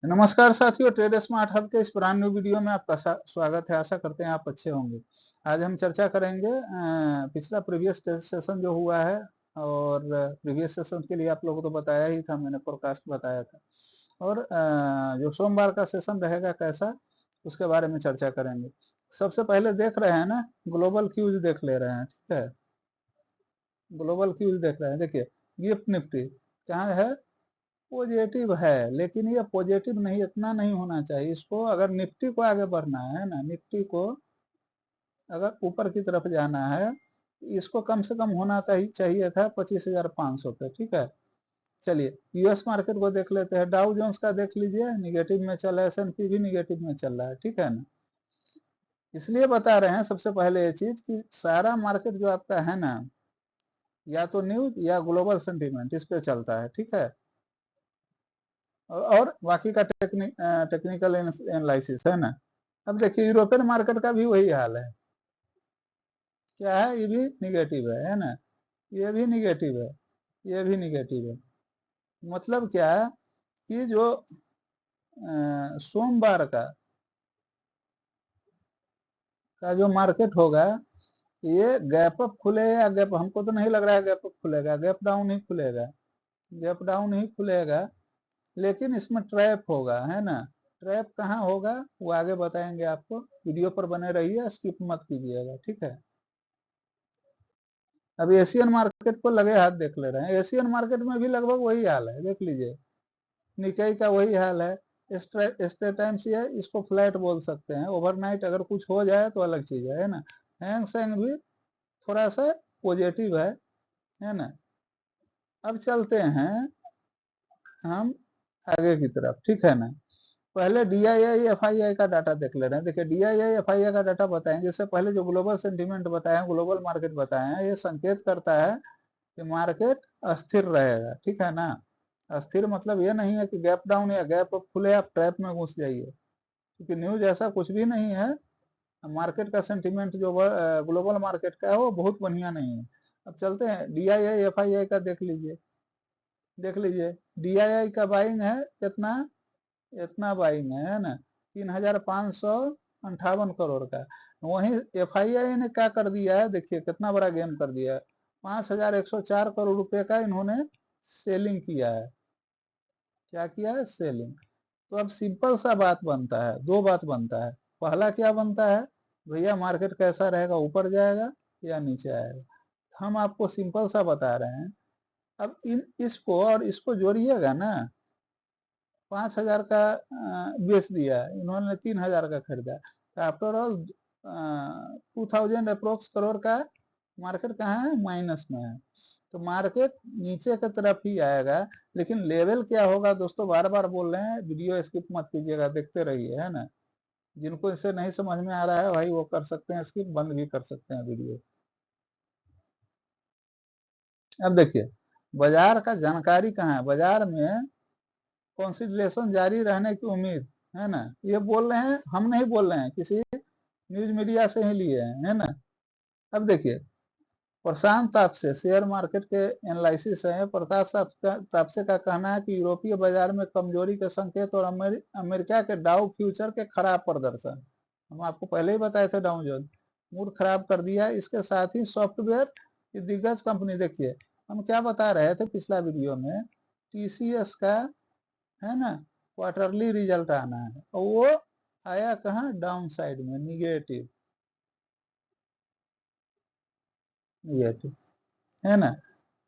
नमस्कार साथियों, trade smart hub के इस ब्रांड न्यू वीडियो में आपका स्वागत है। आशा करते हैं आप अच्छे होंगे। आज हम चर्चा करेंगे पिछला प्रीवियस सेशन जो हुआ है, और प्रीवियस सेशन के लिए आप लोगों को तो बताया ही था, मैंने फोरकास्ट बताया था। और जो सोमवार का सेशन रहेगा कैसा, उसके बारे में चर्चा करेंगे। सबसे पहले देख रहे हैं ना, ग्लोबल क्यूज देख ले रहे हैं, ठीक है। ग्लोबल क्यूज देख रहे हैं, देखिए गिफ्ट निफ्टी कहाँ है, पॉजिटिव है, लेकिन ये पॉजिटिव नहीं, इतना नहीं होना चाहिए। इसको अगर निफ्टी को आगे बढ़ना है ना, निफ्टी को अगर ऊपर की तरफ जाना है, इसको कम से कम होना चाहिए था 25,500 पे, ठीक है। चलिए यूएस मार्केट को देख लेते हैं। डाउ जोन्स का देख लीजिए, निगेटिव में चला है, एसएनपी भी निगेटिव में चल रहा है, ठीक है ना। इसलिए बता रहे हैं सबसे पहले ये चीज कि सारा मार्केट जो आपका है ना, या तो न्यूज या ग्लोबल सेंटीमेंट इस पे चलता है, ठीक है। और बाकी का टेक्निकल एनालिसिस है ना। अब देखिए यूरोपियन मार्केट का भी वही हाल है। क्या है, ये भी निगेटिव है ना। ये भी निगेटिव है, ये भी निगेटिव है। मतलब क्या है कि जो सोमवार का जो मार्केट होगा, ये गैप अप खुले या गैप, हमको तो नहीं लग रहा है गैप अप खुलेगा, गैप डाउन ही खुलेगा, गैप डाउन ही खुलेगा। लेकिन इसमें ट्रैप होगा, है ना। ट्रैप कहाँ होगा वो आगे बताएंगे आपको। वीडियो पर बने रहिए, स्किप मत कीजिएगा, ठीक है। अब एशियन मार्केट को लगे हाथ देख ले रहे हैं। एशियन मार्केट में भी लगभग वही हाल है, देख लीजिए। निकाई का वही हाल है। स्ट्रेट टाइम्स ये इसको फ्लैट बोल सकते हैं। ओवरनाइट अगर कुछ हो जाए तो अलग चीज है ना। हैंग सेंग भी थोड़ा सा पॉजिटिव है ना। अब चलते हैं हम आगे की तरफ, ठीक है ना। पहले DII FII का डाटा देख ले रहे हैं। देखिए DII FII का डाटा बताएंगे, इससे पहले जो ग्लोबल सेंटीमेंट बताया, ग्लोबल मार्केट बताए हैं, ये संकेत करता है कि मार्केट अस्थिर रहेगा, ठीक है ना। अस्थिर मतलब ये नहीं है कि गैप डाउन या गैप अप खुले आप ट्रैप में घुस जाइए, क्योंकि न्यूज ऐसा कुछ भी नहीं है। मार्केट का सेंटीमेंट जो ग्लोबल मार्केट का है वो बहुत बढ़िया नहीं है। अब चलते हैं DII FII का देख लीजिए, देख लीजिए। DII का बाइंग है कितना, इतना बाइंग है ना, 3,558 करोड़ का। वहीं FII ने क्या कर दिया है, देखिए कितना बड़ा गेम कर दिया है। 5,104 करोड़ रुपए का इन्होंने सेलिंग किया है। क्या किया है, सेलिंग। तो अब सिंपल सा बात बनता है, दो बात बनता है। पहला क्या बनता है, भैया मार्केट कैसा रहेगा, ऊपर जाएगा या नीचे आएगा। हम आपको सिंपल सा बता रहे हैं। अब इसको और इसको जोड़िएगा ना। 5,000 का बेच दिया, इन्होंने 3,000 का खरीदा। आफ्टर ऑल 2,000 अप्रोक्स करोड़ का मार्केट कहाँ है, माइनस में है। तो मार्केट नीचे की तरफ ही आएगा। लेकिन लेवल क्या होगा दोस्तों, बार बार बोल रहे हैं, वीडियो स्किप मत कीजिएगा, देखते रहिए, है ना। जिनको इससे नहीं समझ में आ रहा है भाई, वो कर सकते हैं स्किप, बंद भी कर सकते हैं वीडियो। अब देखिए बाजार का जानकारी कहाँ है, बाजार में कंसिडरेशन जारी रहने की उम्मीद, है ना। ये बोल रहे हैं, हम नहीं बोल रहे हैं, किसी न्यूज मीडिया से ही लिए हैं, है ना। अब देखिए प्रशांत तापसे शेयर मार्केट के एनालिसिस है। प्रताप तापसे का कहना है कि यूरोपीय बाजार में कमजोरी के संकेत और अमेरिका के डाउ फ्यूचर के खराब प्रदर्शन, हम आपको पहले ही बताए थे, डाउ जोन मूड खराब कर दिया। इसके साथ ही सॉफ्टवेयर की दिग्गज कंपनी, देखिए हम क्या बता रहे थे पिछला वीडियो में, TCS का, है ना, क्वार्टरली रिजल्ट आना है, और वो आया कहाँ, डाउन साइड में, निगेटिव, निगेटिव, है ना।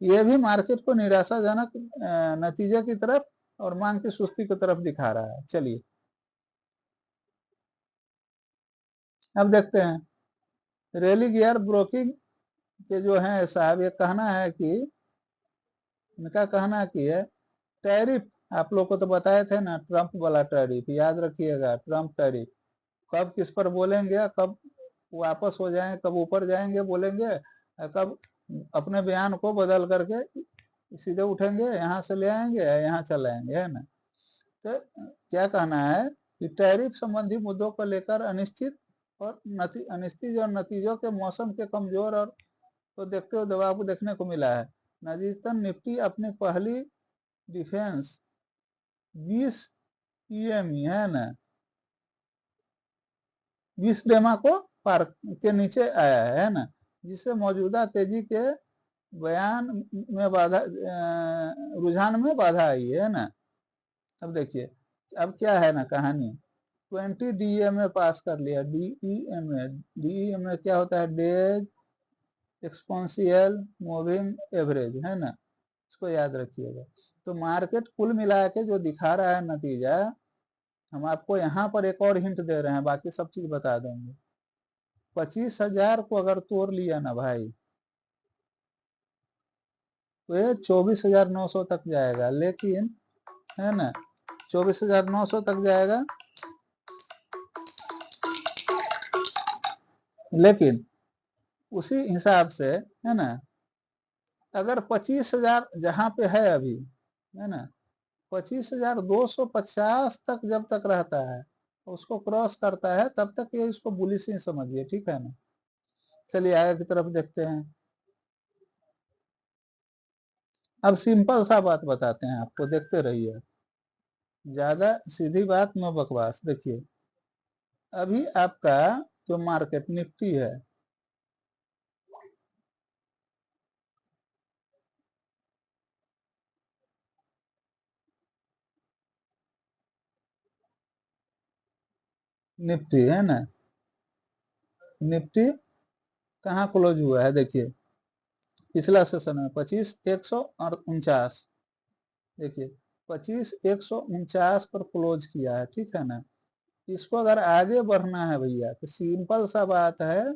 ये भी मार्केट को निराशाजनक नतीजे की तरफ और मांग की सुस्ती की तरफ दिखा रहा है। चलिए अब देखते हैं रेली गियर ब्रोकिंग के जो है साहब, ये कहना है कि, इनका कहना कि है टैरिफ, आप लोग को तो बताए थे ना, ट्रंप वाला टैरिफ, याद रखिएगा, ट्रंप टैरिफ कब किस पर बोलेंगे, कब वापस हो जाएंगे, कब ऊपर जाएंगे बोलेंगे, कब अपने बयान को बदल करके सीधे उठेंगे, यहाँ से ले आएंगे, यहाँ चले आएंगे, है ना। तो क्या कहना है कि टैरिफ संबंधी मुद्दों को लेकर अनिश्चित और अनिश्चित और नतीजों के मौसम के कमजोर और को देखते हुए दबाव देखने को मिला है। नतीजतन निफ्टी अपनी पहली डिफेंस 20 EME है ना, 20 डेमा को पार के नीचे आया है ना, जिससे मौजूदा तेजी के बयान में बाधा, रुझान में बाधा आई है ना। अब देखिए, अब क्या है ना कहानी, 20 DEMA पास कर लिया। DEMA क्या होता है, डेज एक्सपोनेंशियल मूविंग एवरेज है ना, इसको याद रखिएगा। तो मार्केट कुल मिला के जो दिखा रहा है नतीजा, हम आपको यहाँ पर एक और हिंट दे रहे हैं, बाकी सब चीज बता देंगे। 25,000 को अगर तोड़ लिया ना भाई, तो ये 24,900 तक जाएगा, लेकिन है ना 24,900 तक जाएगा, लेकिन उसी हिसाब से है ना, अगर 25,000 जहां पे है अभी, है ना, 25,250 तक जब तक रहता है, उसको क्रॉस करता है, तब तक ये इसको बुलिश ही समझिए, ठीक है ना। चलिए आगे की तरफ देखते हैं। अब सिंपल सा बात बताते हैं आपको, देखते रहिए, ज्यादा सीधी बात नो बकवास। देखिए, अभी आपका जो मार्केट निफ्टी है, निफ्टी है ना, निफ्टी कहाँ क्लोज हुआ है, देखिए पिछला सेशन में 25,149, देखिए 25,149 पर क्लोज किया है, ठीक है ना। इसको अगर आगे बढ़ना है भैया, तो सिंपल सा बात है,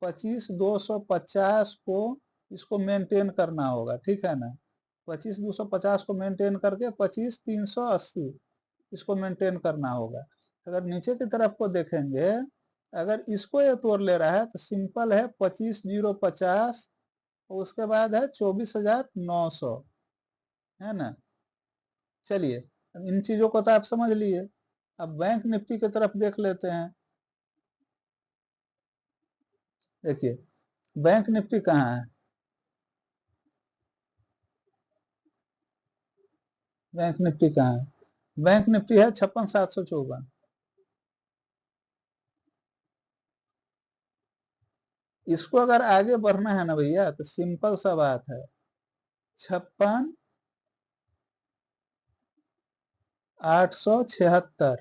25,250 को इसको मेंटेन करना होगा, ठीक है ना। 25,250 को मेंटेन करके 25,380 इसको मेंटेन करना होगा। अगर नीचे की तरफ को देखेंगे, अगर इसको ये तोड़ ले रहा है, तो सिंपल है 25,050, उसके बाद है 24,900, है ना। चलिए, इन चीजों को तो आप समझ लिए। अब बैंक निफ्टी की तरफ देख लेते हैं। देखिए, बैंक निफ्टी कहाँ है, बैंक निफ्टी कहाँ है, बैंक निफ्टी है 56,754। इसको अगर आगे बढ़ना है ना भैया, तो सिंपल सा बात है, 56,876,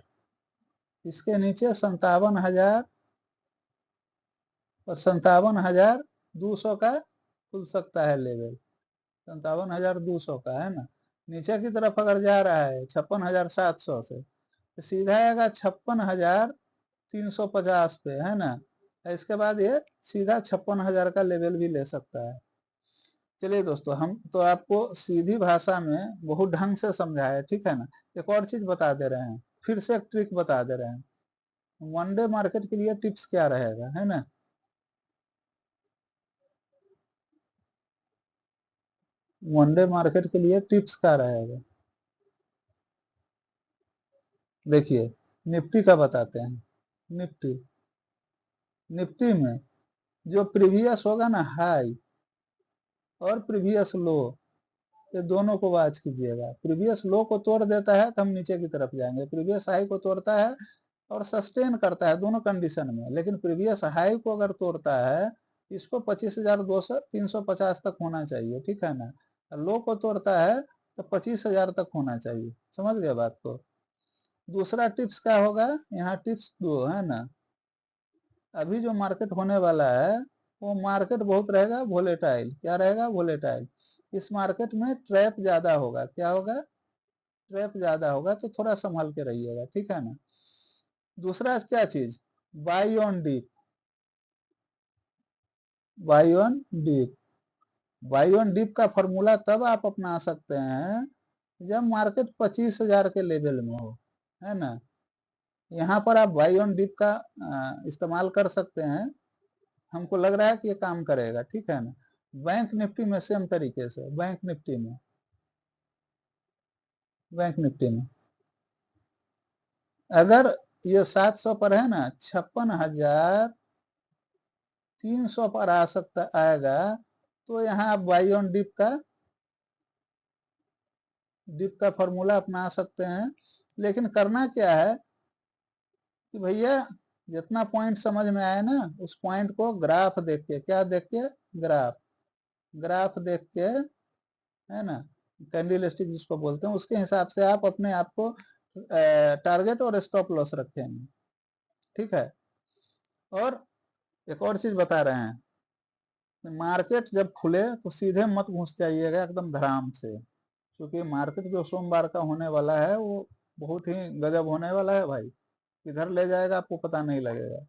इसके नीचे 57,000 और 57,200 का खुल सकता है लेवल, 57,200 का है ना। नीचे की तरफ अगर जा रहा है 56,700 से, तो सीधा आएगा 56,350 पे, है ना। इसके बाद ये सीधा 56,000 का लेवल भी ले सकता है। चलिए दोस्तों, हम तो आपको सीधी भाषा में बहुत ढंग से समझाए, ठीक है ना। एक और चीज बता दे रहे हैं, फिर से एक ट्रिक बता दे रहे हैं। वनडे मार्केट के लिए टिप्स क्या रहेगा, है ना। वनडे मार्केट के लिए टिप्स क्या रहेगा, देखिए निफ्टी का बताते हैं। निफ्टी निफ्टी में जो प्रीवियस होगा ना हाई, और प्रीवियस लो, ये दोनों को वॉच कीजिएगा। प्रीवियस लो को तोड़ देता है तो हम नीचे की तरफ जाएंगे, प्रीवियस हाई को तोड़ता है और सस्टेन करता है, दोनों कंडीशन में। लेकिन प्रीवियस हाई को अगर तोड़ता है, इसको 25,200 350 तक होना चाहिए, ठीक है ना। लो को तोड़ता है तो 25,000 तक होना चाहिए, समझ गए बात को। दूसरा टिप्स क्या होगा, यहाँ टिप्स दो है ना। अभी जो मार्केट होने वाला है, वो मार्केट बहुत रहेगा वोलेटाइल। क्या रहेगा, वोलेटाइल। इस मार्केट में ट्रैप ज्यादा होगा, क्या होगा, ट्रैप ज्यादा होगा, तो थोड़ा संभल के रहिएगा, ठीक है ना। दूसरा क्या चीज, by on deep, by on deep. By on deep का फॉर्मूला तब आप अपना सकते हैं, जब मार्केट 25,000 के लेवल में हो, है ना। यहाँ पर आप बाई ऑन डीप का इस्तेमाल कर सकते हैं। हमको लग रहा है कि ये काम करेगा, ठीक है ना। बैंक निफ्टी में सेम तरीके से, बैंक निफ्टी में अगर ये 700 पर है ना, 56,300 पर आ सकता आएगा, तो यहाँ आप बाई ऑन डिप का फॉर्मूला अपना सकते हैं। लेकिन करना क्या है कि भैया जितना पॉइंट समझ में आए ना, उस पॉइंट को ग्राफ देख के, क्या देख के, ग्राफ ग्राफ देख के, है ना, कैंडल स्टिक जिसको बोलते हैं, उसके हिसाब से आप अपने आप को टारगेट और स्टॉप लॉस रखेंगे। ठीक है। और एक और चीज बता रहे हैं, मार्केट जब खुले तो सीधे मत घुस जाइएगा एकदम धड़ाम से, क्योंकि मार्केट जो सोमवार का होने वाला है वो बहुत ही गजब होने वाला है भाई। किधर ले जाएगा आपको पता नहीं लगेगा।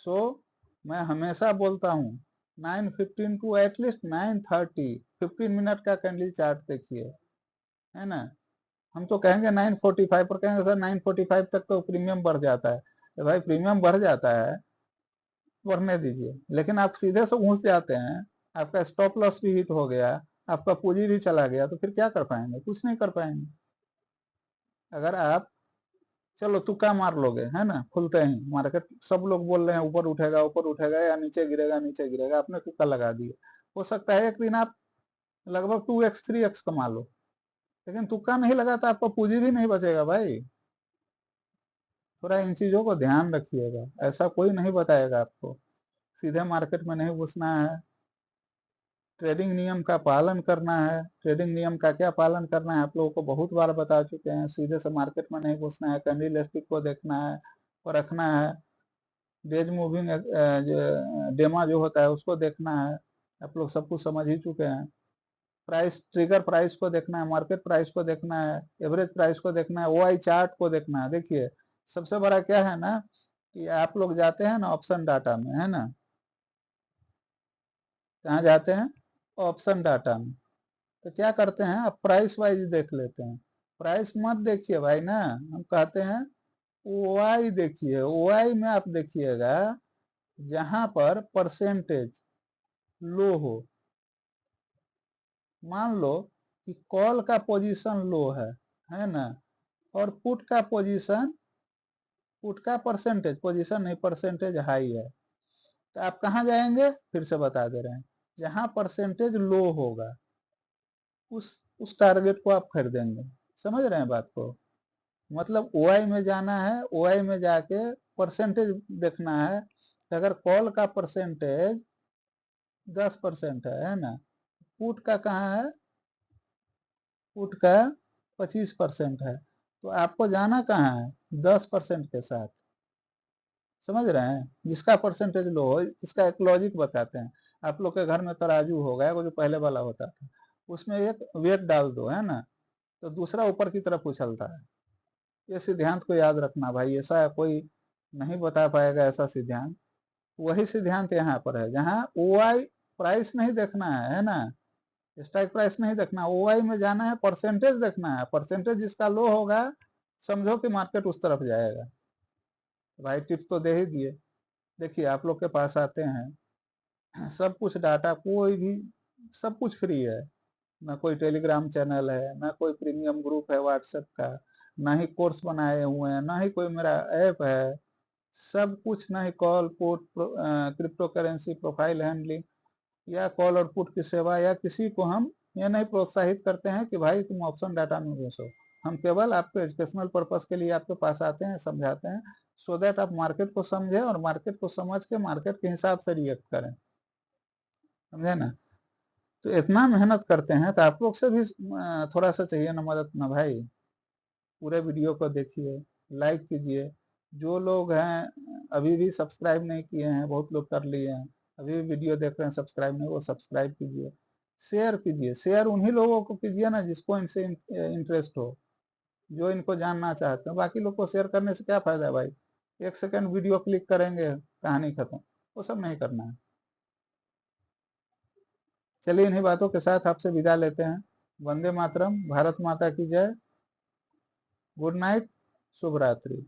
सो मैं हमेशा बोलता हूँ 9:15 टू एटलीस्ट 9:30 15 मिनट का कैंडल चार्ट देखिए, है ना। हम तो कहेंगे 9:45 पर, कहेंगे सर 9:45 तक तो प्रीमियम बढ़ जाता है। तो भाई प्रीमियम बढ़ जाता है, बढ़ने दीजिए, लेकिन आप सीधे से घुस जाते हैं, आपका स्टॉप लॉस भी हिट हो गया, आपका पूंजी भी चला गया, तो फिर क्या कर पाएंगे? कुछ नहीं कर पाएंगे। अगर आप चलो तुक्का मार लोगे, है ना, खुलते ही मार्केट सब लोग बोल रहे हैं ऊपर उठेगा या नीचे गिरेगा, नीचे गिरेगा, आपने तुक्का लगा दिया, हो सकता है एक दिन आप लगभग 2x 3x कमा लो, लेकिन तुक्का नहीं लगा तो आपका पूंजी भी नहीं बचेगा भाई। थोड़ा इन चीजों को ध्यान रखिएगा, ऐसा कोई नहीं बताएगा आपको। सीधे मार्केट में नहीं घुसना है, ट्रेडिंग नियम का पालन करना है। ट्रेडिंग नियम का क्या पालन करना है, आप लोगों को बहुत बार बता चुके हैं। सीधे से मार्केट में नहीं घुसना है, कैंडल स्टिक को देखना है और रखना है। डेज मूविंग डेमा जो होता है उसको देखना है, आप लोग सब कुछ समझ ही चुके हैं। प्राइस, ट्रिगर प्राइस को देखना है, मार्केट प्राइस को देखना है, एवरेज प्राइस को देखना है, ओआई चार्ट को देखना है। देखिए सबसे बड़ा क्या है ना, कि आप लोग जाते हैं ना ऑप्शन डाटा में, है ना, कहाँ जाते हैं, ऑप्शन डाटा में, तो क्या करते हैं आप प्राइस वाइज देख लेते हैं। प्राइस मत देखिए भाई ना, हम कहते हैं ओआई देखिए। ओआई में आप देखिएगा जहां पर परसेंटेज लो हो। मान लो कि कॉल का पोजीशन लो है ना, और पुट का परसेंटेज, पोजीशन नहीं, परसेंटेज हाई है, तो आप कहाँ जाएंगे? फिर से बता दे रहे हैं, जहां परसेंटेज लो होगा उस उस टारगेट को आप खरीदेंगे। समझ रहे हैं बात को? मतलब ओआई में जाना है, ओआई में जाके परसेंटेज देखना है। अगर कॉल का परसेंटेज 10% है ना, पुट का कहाँ है, पुट का 25% है, तो आपको जाना कहाँ है, 10% के साथ। समझ रहे हैं? जिसका परसेंटेज लो हो, इसका एक लॉजिक बताते हैं। आप लोग के घर में तराजू होगा, वो जो पहले वाला होता था, उसमें एक वेट डाल दो, है ना, तो दूसरा ऊपर की तरफ उछलता है। ये सिद्धांत को याद रखना भाई, ऐसा कोई नहीं बता पाएगा ऐसा सिद्धांत। वही सिद्धांत यहाँ पर है, जहाँ ओआई प्राइस नहीं देखना है ना, स्ट्राइक प्राइस नहीं देखना, ओआई में जाना है, परसेंटेज देखना है। परसेंटेज जिसका लो होगा समझो कि मार्केट उस तरफ जाएगा। भाई टिप्स तो दे ही दिए। देखिए आप लोग के पास आते हैं, सब कुछ डाटा, कोई भी, सब कुछ फ्री है। ना कोई टेलीग्राम चैनल है, ना कोई प्रीमियम ग्रुप है व्हाट्सएप का, ना ही कोर्स बनाए हुए हैं, ना ही कोई मेरा ऐप है। सब कुछ, ना ही call put, crypto currency profile handling या कॉल और पुट की सेवा, या किसी को हम ये नहीं प्रोत्साहित करते हैं कि भाई तुम ऑप्शन डाटा में घुसो। हम केवल आपको एजुकेशनल पर्पस के लिए आपके पास आते हैं, समझाते हैं, सो दैट आप मार्केट को समझे और मार्केट को समझ के मार्केट के हिसाब से रिएक्ट करें। समझे ना? तो इतना मेहनत करते हैं, तो आप लोग से भी थोड़ा सा चाहिए ना मदद ना भाई। पूरे वीडियो को देखिए, लाइक कीजिए। जो लोग हैं अभी भी सब्सक्राइब नहीं किए हैं, बहुत लोग कर लिए हैं, अभी भी वीडियो देख रहे हैं सब्सक्राइब नहीं, वो सब्सक्राइब कीजिए। शेयर कीजिए, शेयर उन्हीं लोगों को कीजिए ना जिसको इनसे इंटरेस्ट हो, जो इनको जानना चाहते हैं। बाकी लोग को शेयर करने से क्या फायदा है भाई? 1 सेकंड वीडियो क्लिक करेंगे, कहानी खत्म। वो सब नहीं करना है। चलिए इन्हीं बातों के साथ आपसे विदा लेते हैं। वंदे मातरम, भारत माता की जय, गुड नाइट, शुभ रात्रि।